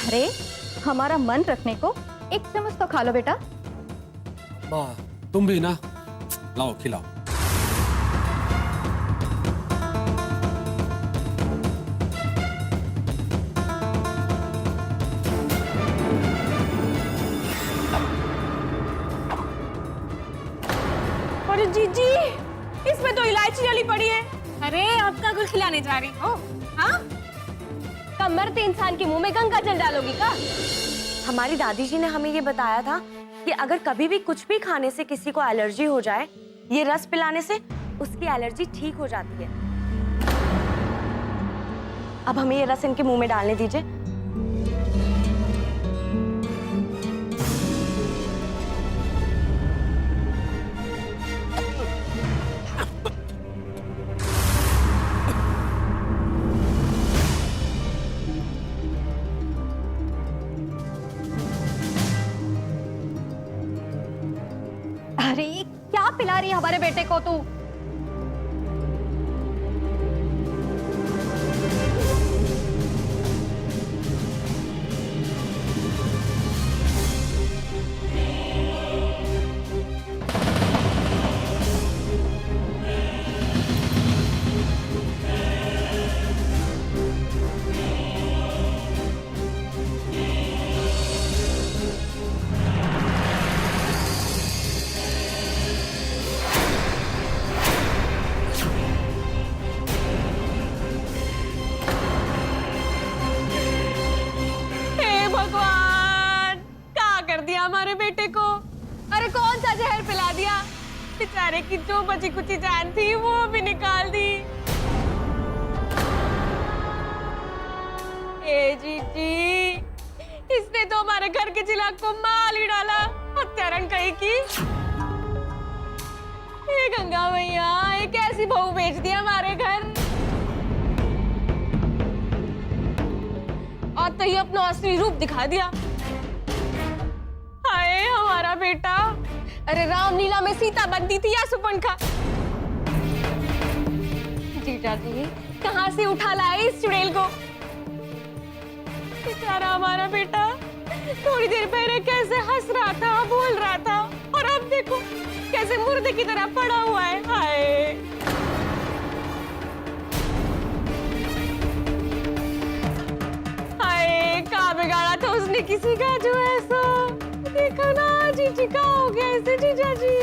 अरे हमारा मन रखने को एक चम्मच तो खा लो बेटा। वाह, तुम भी ना, लाओ खिलाओ। अरे जीजी, इसमें तो इलायची डली पड़ी है। अरे अब का कुछ खिलाने जा रही हो? हाँ? कमर तो इंसान के मुंह में गंगा जल डालोगी का? हमारी दादी जी ने हमें ये बताया था कि अगर कभी भी कुछ भी खाने से किसी को एलर्जी हो जाए, ये रस पिलाने से उसकी एलर्जी ठीक हो जाती है। अब हमें ये रस इनके मुंह में डालने दीजिए। अरे क्या पिला रही है हमारे बेटे को तू? हमारे बेटे को अरे कौन सा जहर पिला दिया? बेचारे की जो बची कुची जान थी वो भी निकाल दी। ए जीजी, इसने तो हमारे घर के चिराग को मार ही डाला। हत्यारण कहीं की। ए गंगा मैया, ये कैसी बहू बेच दिया हमारे घर। और तो ये अपना असली रूप दिखा दिया। हाय हमारा बेटा, अरे रामलीला में सीता बनती थी या सुपनखा? जीजा जी कहाँ से उठा लाए इस चुड़ैल को? बेचारा हमारा बेटा थोड़ी देर पहले कैसे हंस रहा था, बोल रहा था, और अब देखो कैसे मुर्दे की तरह पड़ा हुआ है। हाय हाय, कहाँ बिगाड़ा था उसने किसी का जो ऐसा? देखो ना जीजी, क्या हो गया ऐसे जीजा जी?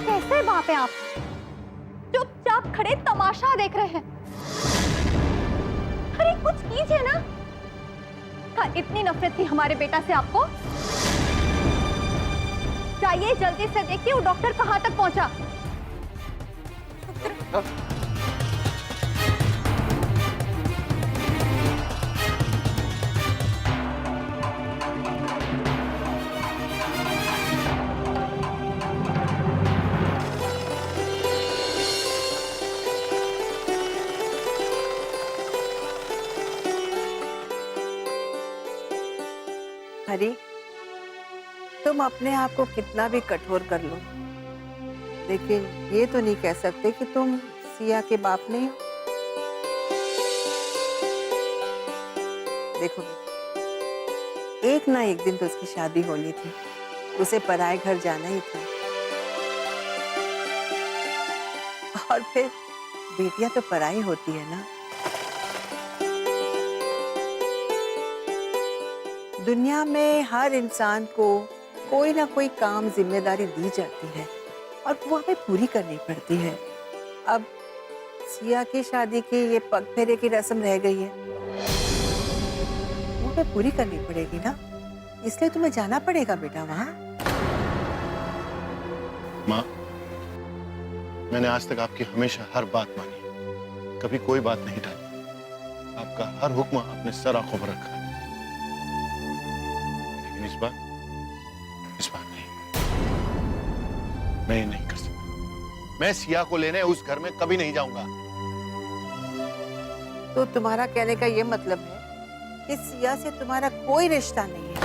कैसे बाप है आप? चुपचाप खड़े तमाशा देख रहे हैं। अरे कुछ कीजिए ना। क्या इतनी नफरत थी हमारे बेटा से आपको? जाइए जल्दी से देखिए वो डॉक्टर कहाँ तक पहुंचा। हरी, तुम अपने आप को कितना भी कठोर कर लो, लेकिन ये तो नहीं कह सकते कि तुम सिया के बाप नहीं हो। देखो एक ना एक दिन तो उसकी शादी होनी थी, उसे पराए घर जाना ही था। और फिर बेटियां तो पराई होती है ना। दुनिया में हर इंसान को कोई ना कोई काम जिम्मेदारी दी जाती है और वो हमें पूरी करनी पड़ती है। अब सिया की शादी की ये पग फेरे की रस्म रह गई है, वो हमें पूरी करनी पड़ेगी ना, इसलिए तुम्हें जाना पड़ेगा बेटा वहाँ। माँ, मैंने आज तक आपकी हमेशा हर बात मानी, कभी कोई बात नहीं टाली। आपका हर हुक्म अपने सर आंखों पर रखा है। लेकिन इस बार नहीं, मैं ये नहीं कर सकता। मैं सिया को लेने उस घर में कभी नहीं जाऊंगा। तो तुम्हारा कहने का ये मतलब है कि सिया से तुम्हारा कोई रिश्ता नहीं है।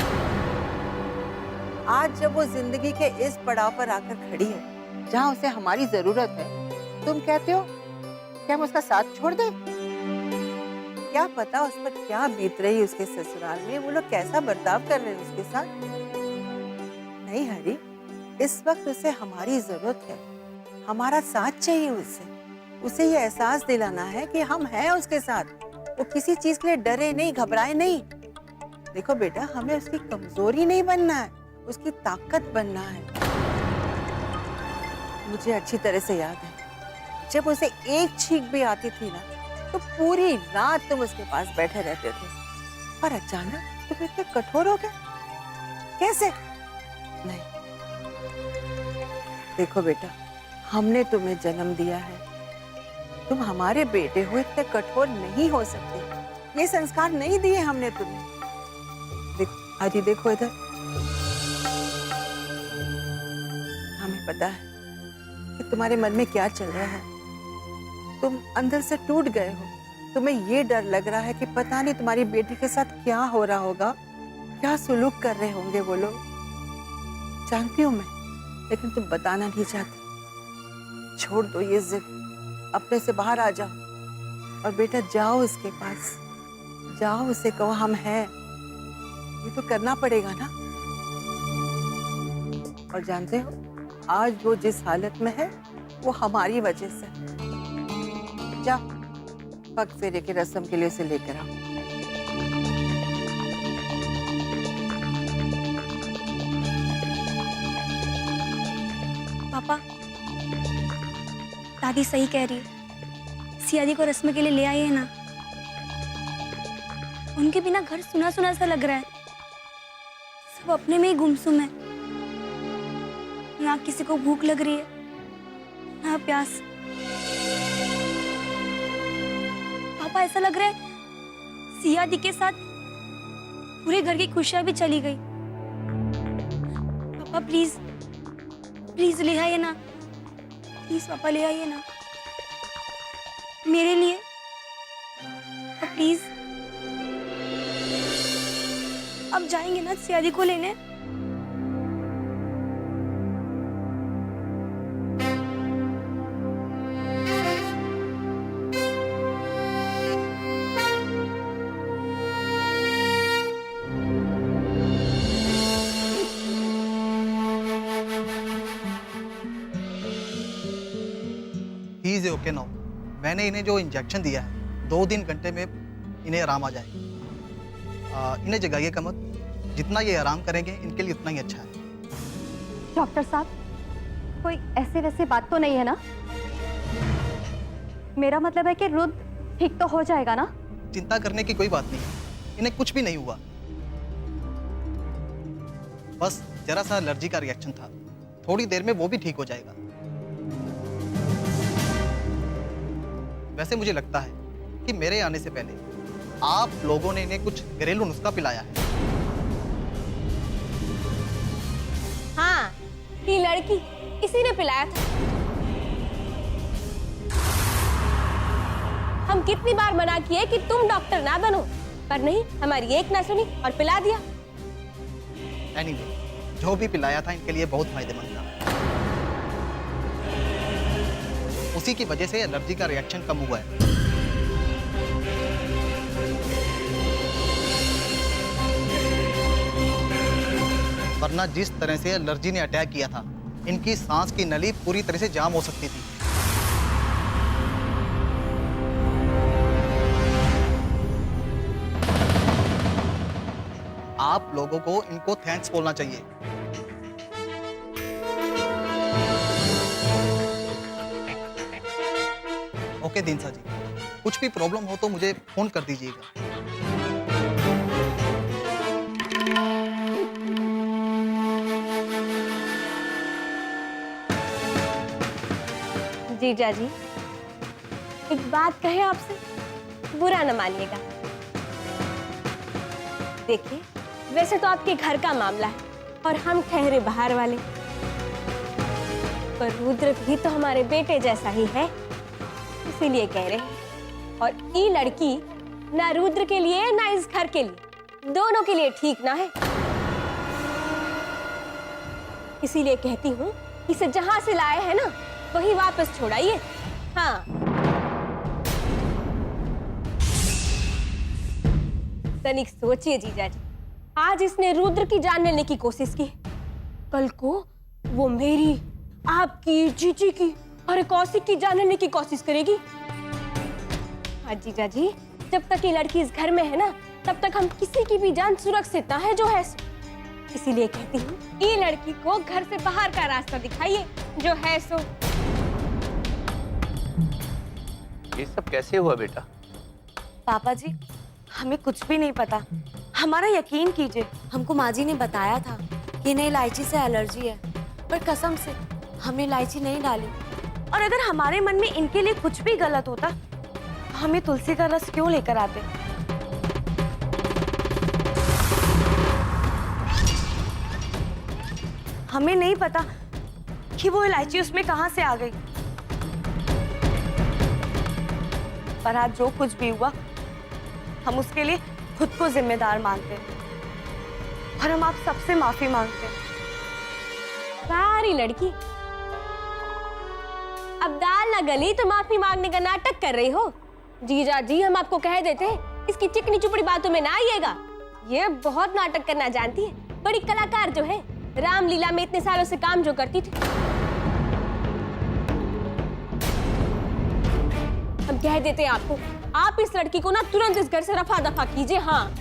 आज जब वो जिंदगी के इस पड़ाव पर आकर खड़ी है जहाँ उसे हमारी जरूरत है, तुम कहते हो कि हम उसका साथ छोड़ दें? क्या पता उस पर क्या बीत रही उसके ससुराल में, वो लोग कैसा बर्ताव कर रहे हैं उसके साथ। नहीं हरी, इस वक्त उसे हमारी जरूरत है, हमारा साथ चाहिए उसे ये एहसास दिलाना है कि हम हैं उसके साथ। वो किसी चीज के लिए डरे नहीं, घबराए नहीं। देखो बेटा, हमें उसकी कमजोरी नहीं बनना है, उसकी ताकत बनना है। मुझे अच्छी तरह से याद है, जब उसे एक छींक भी आती थी ना, तो पूरी रात तुम उसके पास बैठे रहते थे। पर अचानक तुम इतने कठोर हो गए, कैसे? नहीं, देखो बेटा, हमने तुम्हें जन्म दिया है, तुम हमारे बेटे हो, इतने कठोर नहीं हो सकते। ये संस्कार नहीं दिए हमने तुम्हें। देखो हरी, देखो इधर, हमें पता है कि तुम्हारे मन में क्या चल रहा है। तुम अंदर से टूट गए हो। तुम्हें ये डर लग रहा है कि पता नहीं तुम्हारी बेटी के साथ क्या हो रहा होगा, क्या सुलूक कर रहे होंगे वो लोग। जानती हूँ मैं, लेकिन तुम बताना नहीं चाहते। छोड़ दो ये जिद, अपने से बाहर आ जाओ और बेटा जाओ उसके पास, जाओ उसे कहो हम हैं। ये तो करना पड़ेगा ना। और जानते हो, आज वो जिस हालत में है वो हमारी वजह से। जा, पग फेरे की रस्म के लिए उसे लेकर आओ। पापा, दादी सही कह रही है, सिया दी को रस्म के लिए ले आई है ना। उनके बिना घर सुना सुना सा लग रहा है, सब अपने में ही गुमसुम है। ना किसी को भूख लग रही है, ना प्यास। पापा, ऐसा लग रहा है सिया दी के साथ पूरे घर की खुशियां भी चली गई। पापा प्लीज, प्लीज ले आइए ना, प्लीज पापा ले आइए ना मेरे लिए, प्लीज। अब जाएंगे ना सिया दी को लेने? He is okay now. मैंने इन्हें जो इंजेक्शन दिया है, 2-3 घंटे में इन्हें आराम आ जाएगा। इन्हें जगाइएगा मत, जितना ये आराम करेंगे इनके लिए उतना ही अच्छा है। डॉक्टर साहब, कोई ऐसे वैसे बात तो नहीं है ना? मेरा मतलब है कि रुद्र ठीक तो हो जाएगा ना? चिंता करने की कोई बात नहीं है, इन्हें कुछ भी नहीं हुआ। बस जरा सा एलर्जी का रिएक्शन था, थोड़ी देर में वो भी ठीक हो जाएगा। वैसे मुझे लगता है कि मेरे आने से पहले आप लोगों ने इन्हें कुछ घरेलू नुस्खा पिलाया है। हाँ, ये लड़की इसी ने पिलाया था। हम कितनी बार मना किए कि तुम डॉक्टर ना बनो, पर नहीं, हमारी एक ना सुनी और पिला दिया। एनीवे, जो भी पिलाया था इनके लिए बहुत फायदेमंद था। उसी की वजह से एलर्जी का रिएक्शन कम हुआ है। वरना जिस तरह से एलर्जी ने अटैक किया था, इनकी सांस की नली पूरी तरह से जाम हो सकती थी। आप लोगों को इनको थैंक्स बोलना चाहिए। ओके दिनसा जी, कुछ भी प्रॉब्लम हो तो मुझे फोन कर दीजिएगा। जीजा जी, एक बात कहे आपसे, बुरा न मानिएगा। देखिए, वैसे तो आपके घर का मामला है और हम ठहरे बाहर वाले, पर रुद्र भी तो हमारे बेटे जैसा ही है, इसीलिए कह रहे हैं। और ये लड़की ना रुद्र के लिए ना इस घर के लिए, दोनों के लिए ठीक ना है। इसीलिए कहती हूँ, इसे जहां से लाए हैं ना, वही वापस छोड़ाइए। हाँ। तनिक सोचिए जीजा जी, आज इसने रुद्र की जान लेने की कोशिश की, कल को वो मेरी, आपकी, जीजी की और कौशिक की जान लेने की कोशिश करेगी। हाँ जीजा जी, जब तक ये लड़की इस घर में है ना, तब तक हम किसी की भी जान सुरक्षित ना है जो है। इसीलिए कहती हूँ, ये लड़की को घर से बाहर का रास्ता दिखाइए जो है सो। ये सब कैसे हुआ बेटा? पापा जी, हमें कुछ भी नहीं पता। हमारा यकीन कीजिए, हमको माँ जी ने बताया था कि इन्हें इलायची से एलर्जी है, पर कसम से हमने इलायची नहीं डाली। और अगर हमारे मन में इनके लिए कुछ भी गलत होता, हमें तुलसी का रस क्यों लेकर आते? हमें नहीं पता कि वो इलायची उसमें कहां से आ गई। पर आज जो कुछ भी हुआ, हम उसके लिए खुद को जिम्मेदार मानते हैं और हम आप सबसे माफी मांगते हैं। सारी लड़की, अब दाल ना गली तो माफी मांगने का नाटक कर रही हो। जीजा जी, हम आपको कह देते हैं, इसकी चिकनी चुपड़ी बातों में ना आइएगा। ये बहुत नाटक करना जानती है, बड़ी कलाकार जो है, रामलीला में इतने सालों से काम जो करती थी। हम कह देते हैं आपको, आप इस लड़की को ना तुरंत इस घर से रफा दफा कीजिए। हाँ,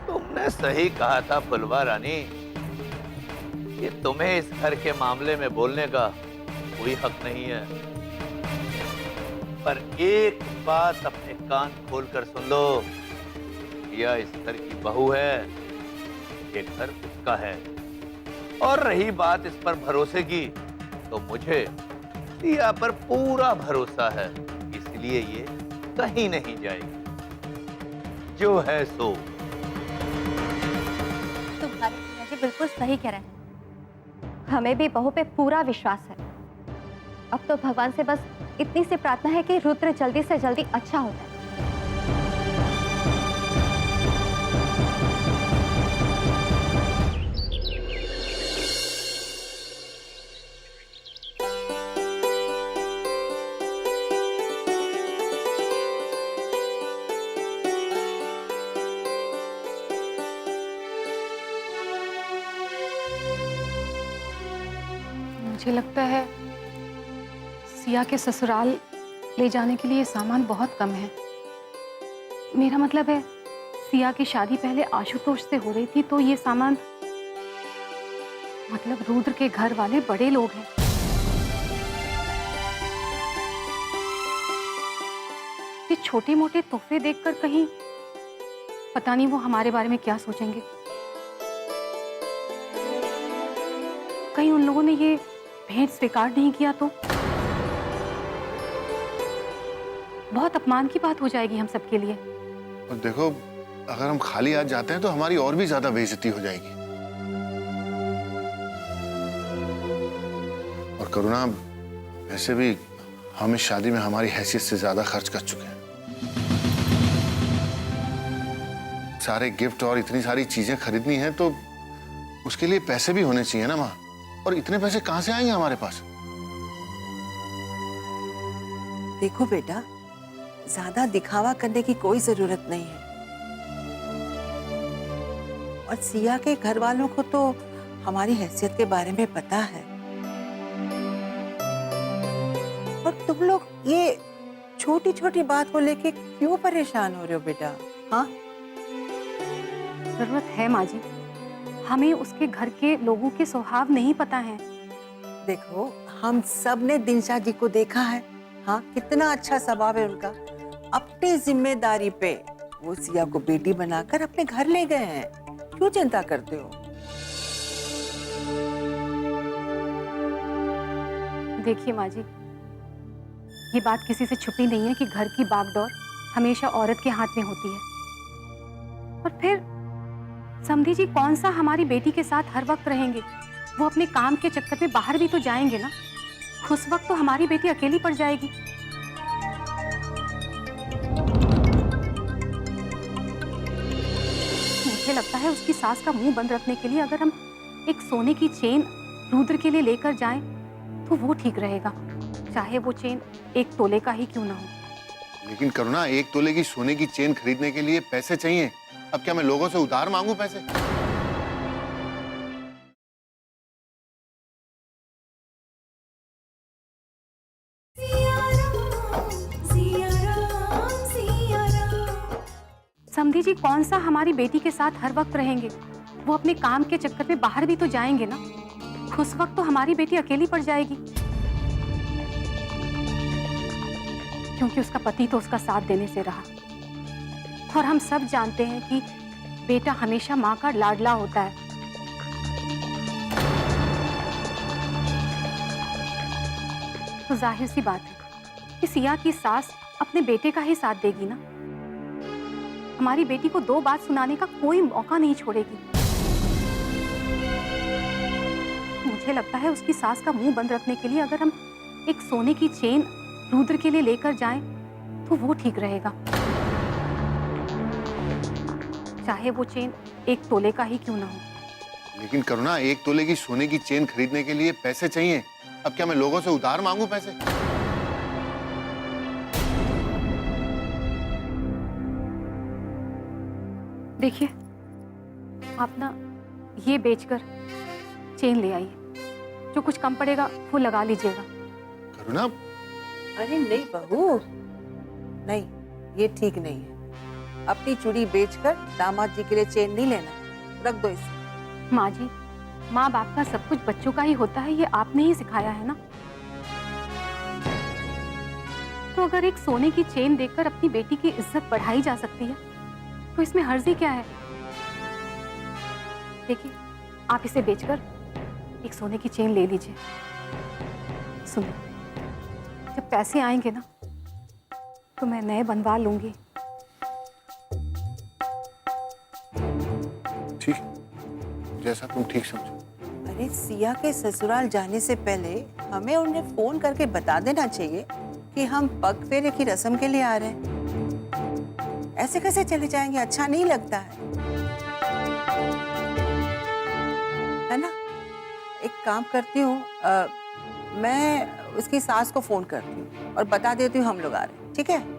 तुमने सही कहा था फुलवा रानी, कि तुम्हें इस घर के मामले में बोलने का कोई हक नहीं है। पर एक बात अपने कान खोलकर सुन लो, यह इस घर की बहू है, ये घर उसका है। और रही बात इस पर भरोसे की, तो मुझे सिया पर पूरा भरोसा है, इसलिए ये कहीं नहीं जाएगी। जो है सो। तुम्हारे जी बिल्कुल सही कह रहे हैं, हमें भी बहू पे पूरा विश्वास है। अब तो भगवान से बस इतनी सी प्रार्थना है कि रुद्र जल्दी से जल्दी अच्छा हो जाए। मुझे लगता है सिया के ससुराल ले जाने के लिए सामान बहुत कम है। मेरा मतलब है, सिया की शादी पहले आशुतोष से हो रही थी, तो ये सामान, मतलब रुद्र के घर वाले बड़े लोग हैं। ये छोटे मोटे तोहफे देखकर कहीं पता नहीं वो हमारे बारे में क्या सोचेंगे। कहीं उन लोगों ने ये भेंट स्वीकार नहीं किया तो बहुत अपमान की बात हो जाएगी हम सबके लिए। और देखो, अगर हम खाली हाथ जाते हैं तो हमारी और भी ज्यादा बेइज्जती हो जाएगी। और करुणा, वैसे भी हम इस शादी में हमारी हैसियत से ज्यादा खर्च कर चुके हैं। सारे गिफ्ट और इतनी सारी चीजें खरीदनी है, तो उसके लिए पैसे भी होने चाहिए ना माँ। और इतने पैसे कहां से आएंगे हमारे पास? देखो बेटा, ज्यादा दिखावा करने की कोई जरूरत नहीं है। और सिया के घर वालों को तो हमारी हैसियत के बारे में पता है। और तुम लोग ये छोटी छोटी बात को लेके क्यों परेशान हो रहे हो बेटा? हाँ, जरूरत है माँ जी, हमें उसके घर के लोगों के स्वभाव नहीं पता है। देखो, हम सब ने दिनशा जी को देखा है। हाँ, कितना अच्छा स्वभाव है उनका। अपनी जिम्मेदारी पे वो सिया को बेटी बनाकर अपने घर ले गए हैं। क्यों चिंता करते हो? देखिए माँ जी, ये बात किसी से छुपी नहीं है कि घर की बागडोर हमेशा औरत के हाथ में होती है। और फिर समधी जी कौन सा हमारी बेटी के साथ हर वक्त रहेंगे? वो अपने काम के चक्कर में बाहर भी तो जाएंगे ना। उस वक्त तो हमारी बेटी अकेली पड़ जाएगी। मुझे लगता है उसकी सास का मुंह बंद रखने के लिए अगर हम एक सोने की चेन रुद्र के लिए लेकर जाएं, तो वो ठीक रहेगा, चाहे वो चेन 1 तोले का ही क्यों ना हो। लेकिन करुणा, 1 तोले की सोने की चेन खरीदने के लिए पैसे चाहिए। अब क्या मैं लोगों से उधार मांगू पैसे? समधी जी कौन सा हमारी बेटी के साथ हर वक्त रहेंगे? वो अपने काम के चक्कर में बाहर भी तो जाएंगे ना। उस वक्त तो हमारी बेटी अकेली पड़ जाएगी, क्योंकि उसका पति तो उसका साथ देने से रहा। और हम सब जानते हैं कि बेटा हमेशा माँ का लाडला होता है। तो जाहिर सी बात है कि सिया की सास अपने बेटे का ही साथ देगी ना। हमारी बेटी को 2 बात सुनाने का कोई मौका नहीं छोड़ेगी। मुझे लगता है उसकी सास का मुंह बंद रखने के लिए अगर हम एक सोने की चेन रुद्र के लिए लेकर जाएं तो वो ठीक रहेगा, चाहे वो चेन 1 तोले का ही क्यों ना हो। लेकिन करुणा, 1 तोले की सोने की चेन खरीदने के लिए पैसे चाहिए। अब क्या मैं लोगों से उधार मांगू पैसे? देखिए, आप ना ये बेचकर चेन ले आइए, जो कुछ कम पड़ेगा वो लगा लीजिएगा। करुणा, अरे नहीं बहू, नहीं, ये ठीक नहीं है। अपनी चूड़ी बेचकर दामाद जी के लिए चेन नहीं लेना, रख दो इसे। माँ जी, माँ बाप का सब कुछ बच्चों का ही होता है, ये आपने ही सिखाया है ना। तो अगर एक सोने की चेन देकर अपनी बेटी की इज्जत बढ़ाई जा सकती है तो इसमें हर्जी क्या है? देखिए, आप इसे बेचकर एक सोने की चेन ले लीजिए। सुनो, जब पैसे आएंगे ना तो मैं नए बनवा लूंगी। ठीक, जैसा तुम ठीक समझो। अरे सिया के ससुराल जाने से पहले हमें उन्हें फोन करके बता देना चाहिए कि हम पग फेरे की रस्म के लिए आ रहे हैं। ऐसे कैसे चले जाएंगे? अच्छा नहीं लगता है ना? एक काम करती हूँ, मैं उसकी सास को फोन करती हूँ और बता देती हूँ हम लोग आ रहे हैं, ठीक है?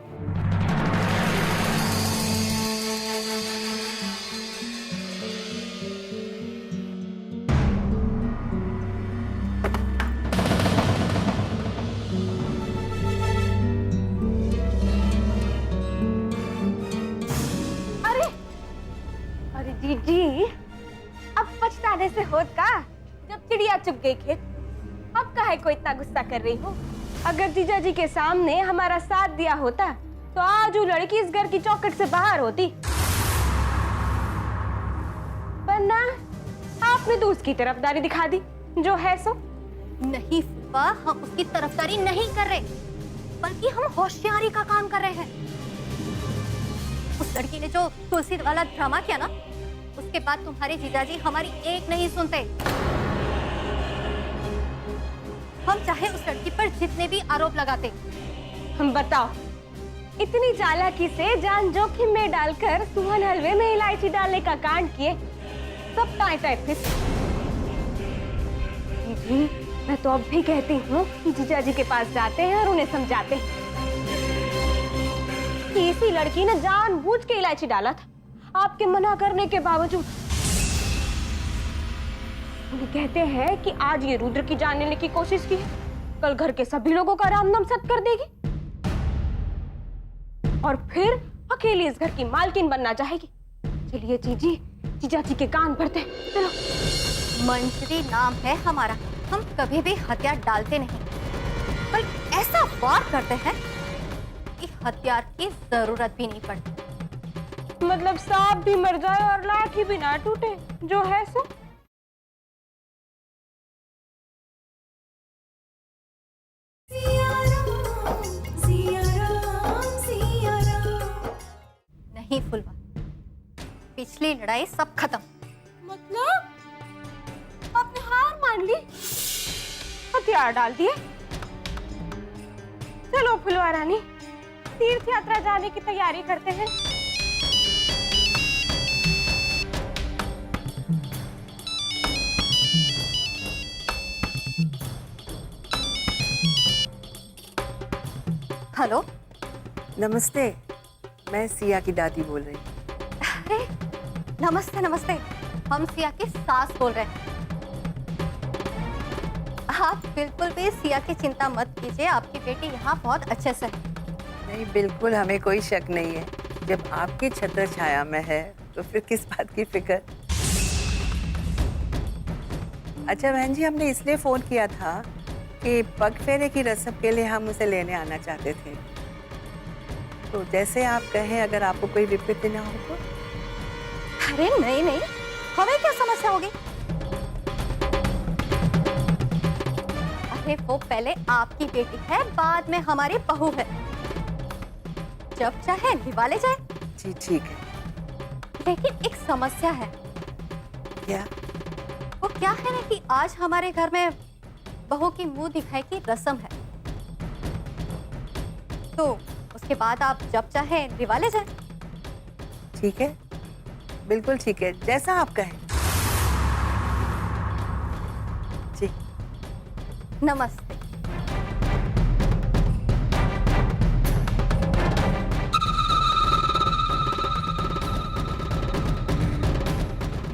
जी, अब पछताने से होत का? जब चिड़िया चुग गई खेत, अब काहे को इतना गुस्सा कर रही हो? अगर जीजा जी के सामने हमारा साथ दिया होता तो आज वो लड़की इस घर की चौखट से बाहर होती। पर ना, आपने तो उसकी तरफदारी दिखा दी, जो है सो। नहीं फूफा, हम उसकी तरफदारी नहीं कर रहे, बल्कि हम होशियारी का काम कर रहे हैं। उस लड़की ने जो तुलसी वाला ड्रामा किया ना, उसके बाद तुम्हारे जीजाजी हमारी एक नहीं सुनते। हम चाहे उस लड़की पर जितने भी आरोप लगाते। हम बताओ, इतनी चालाकी से जान जोखिम में डालकर सुहन हलवे में इलायची डालने का कांड किए, सब टाइट फिस। जी, मैं तो अब भी कहती हूँ कि जीजाजी के पास जाते हैं और उन्हें समझाते हैं कि इसी लड़की ने जानबूझ के इलायची डाला था, आपके मना करने के बावजूद। उन्हें कहते हैं कि आज ये रुद्र की जान लेने की कोशिश की है, कल घर के सभी लोगों का राम नाम सत कर देगी और फिर अकेली इस घर की मालकिन बनना चाहेगी। चलिए जीजी, जीजा जी के कान भरते, चलो। मंजरी नाम है हमारा, हम कभी भी हथियार डालते नहीं, बल्कि ऐसा वार करते हैं कि हथियार की जरूरत भी नहीं पड़ती। मतलब सांप भी मर जाए और लाठी भी ना टूटे, जो है सो। नहीं फुलवा, पिछली लड़ाई सब खत्म। मतलब आपने हार मान ली, हथियार डाल दिए। चलो फुलवा रानी, तीर्थ यात्रा जाने की तैयारी करते हैं। हेलो, नमस्ते, मैं सिया की दादी बोल रही हूँ। अरे नमस्ते नमस्ते, हम सिया की सास बोल रहे हैं। आप बिल्कुल भी सिया की चिंता मत कीजिए, आपकी बेटी यहाँ बहुत अच्छे से है। नहीं, बिल्कुल हमें कोई शक नहीं है। जब आपकी छत्र छाया में है तो फिर किस बात की फिक्र। अच्छा बहन जी, हमने इसलिए फोन किया था कि पग फेरे की रस्म के लिए हम उसे लेने आना चाहते थे। तो जैसे आप कहें, अगर आपको कोई विपत्ति ना हो तो। अरे नहीं नहीं, हमें क्या समस्या होगी? अरे वो पहले आपकी बेटी है, बाद में हमारी बहू है। जब चाहे निभा ले जाए। जी ठीक है। लेकिन एक समस्या है। क्या? वो क्या है ना कि आज हमारे घर में बहू की मुंह दिखाई की रस्म है, तो उसके बाद आप जब चाहे निभा ले जाए। ठीक है, बिल्कुल ठीक है, जैसा आप कहें। जी नमस्ते।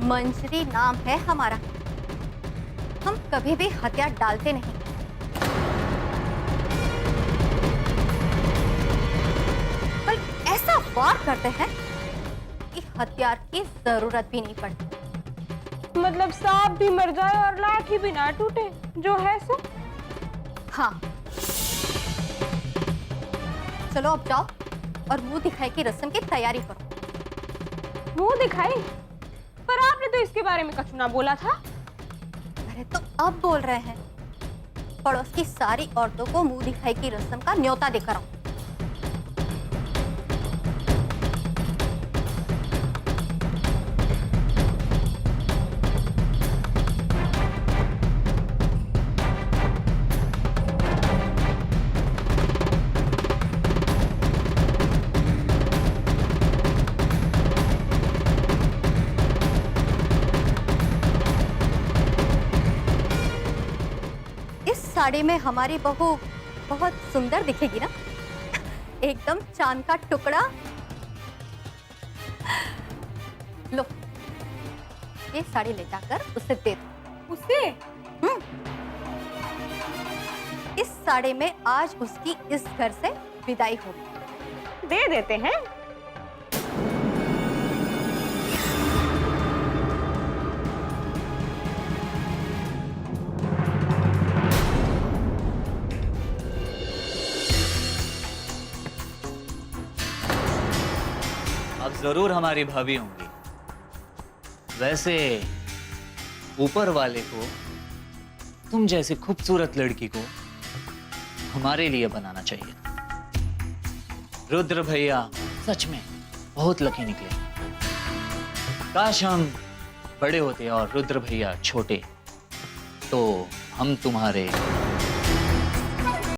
मंजरी नाम है हमारा। हम कभी भी हथियार डालते नहीं। बल्कि ऐसा वार करते हैं कि हथियार की जरूरत भी नहीं पड़ती। मतलब सांप भी मर जाए और लाठी भी ना टूटे, जो है सो। हाँ, चलो अब जाओ और मुंह दिखाई की रस्म की तैयारी करो। मुंह दिखाई? पर आपने तो इसके बारे में कुछ ना बोला था। अरे तो अब बोल रहे हैं। पड़ोस की सारी औरतों को मुंह दिखाई की रस्म का न्योता देकर आओ। साड़ी में हमारी बहू बहुत सुंदर दिखेगी ना, एकदम चांद का टुकड़ा। लो, ये साड़ी ले जाकर उसे दे दो। उसे? इस साड़ी में आज उसकी इस घर से विदाई होगी। दे देते हैं। अब जरूर हमारी भाभी होंगी। वैसे ऊपर वाले को तुम जैसी खूबसूरत लड़की को हमारे लिए बनाना चाहिए। रुद्र भैया सच में बहुत लकी निकले। काश हम बड़े होते और रुद्र भैया छोटे, तो हम तुम्हारे